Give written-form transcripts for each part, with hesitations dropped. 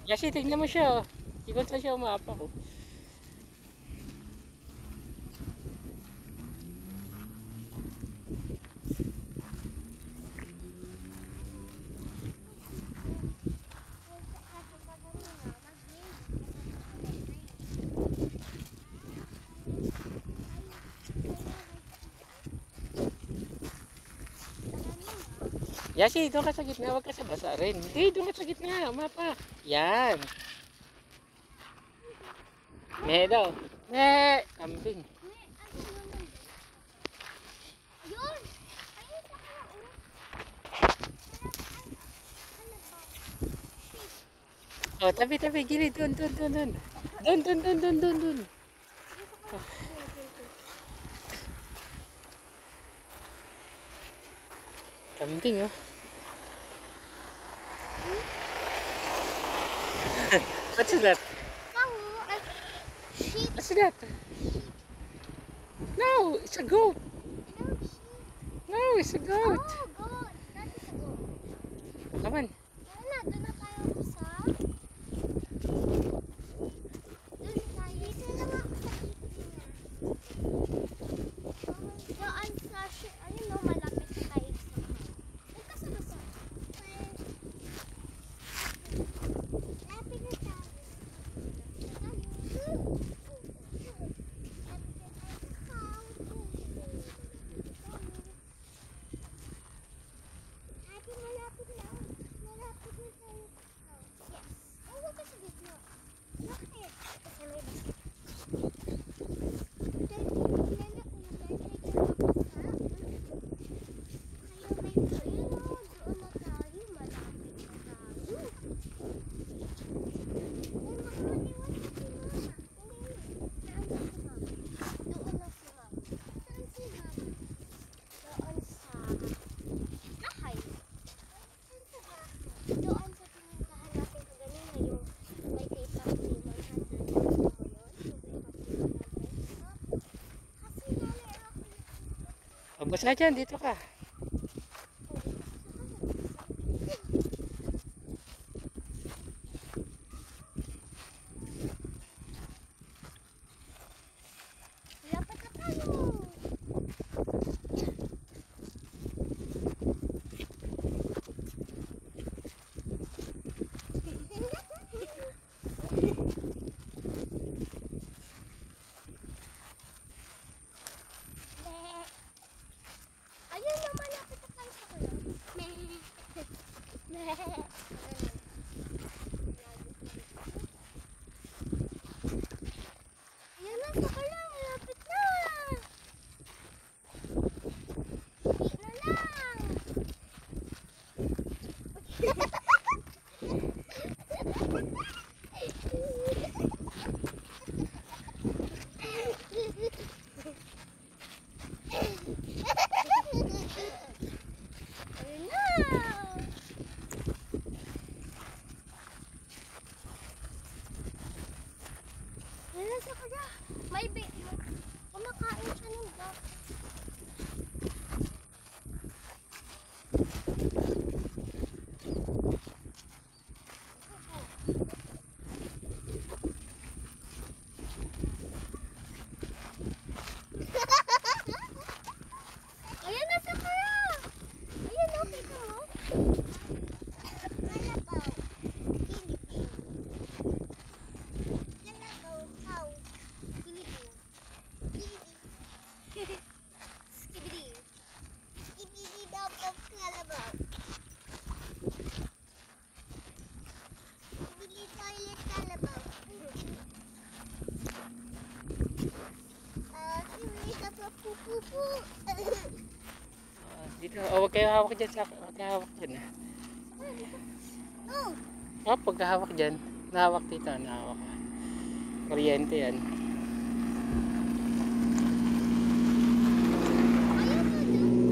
Kasi tignan mo siya, oh. Ikot sa siya umapa ko. Yasi, doon ka sa gitna, huwag ka sa basa rin. Hindi, doon ka sa gitna, umapa. Yan. Me daw. Me, kambing. Oh, tabi, tabi, gilid, doon, doon, doon, doon. Doon, doon, doon, doon, doon, doon. Oh. Kambing, oh. What's that? What's that? No, it's a goat. No, it's a goat. Come on. Basta dyan, dito ka. May kumakain siya ng dog. Ayan na sa kaya. Ayan o, kita mo. Dito, oh, huwag kayo hawak dyan sa, huwag kayo hawak dyan. Oh, pagkahawak dyan, nahawak dito, nahawak. Kuryente yan.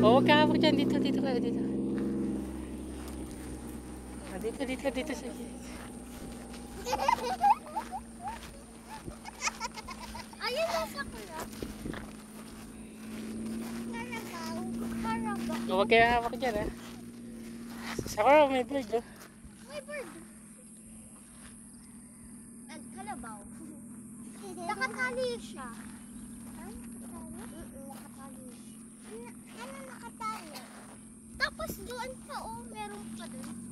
Oh, huwag kayo hawak dyan, dito, dito kayo, dito. Dito, dito, dito sa Ayun na sa kuya. oh, huwag kayo hawak dyan, ha. Sa karo, may bird, oh. May bird. ibabaw. Nakatali siya. Nakatali? Ano nakatali? Tapos doon pa, oh, meron pa doon.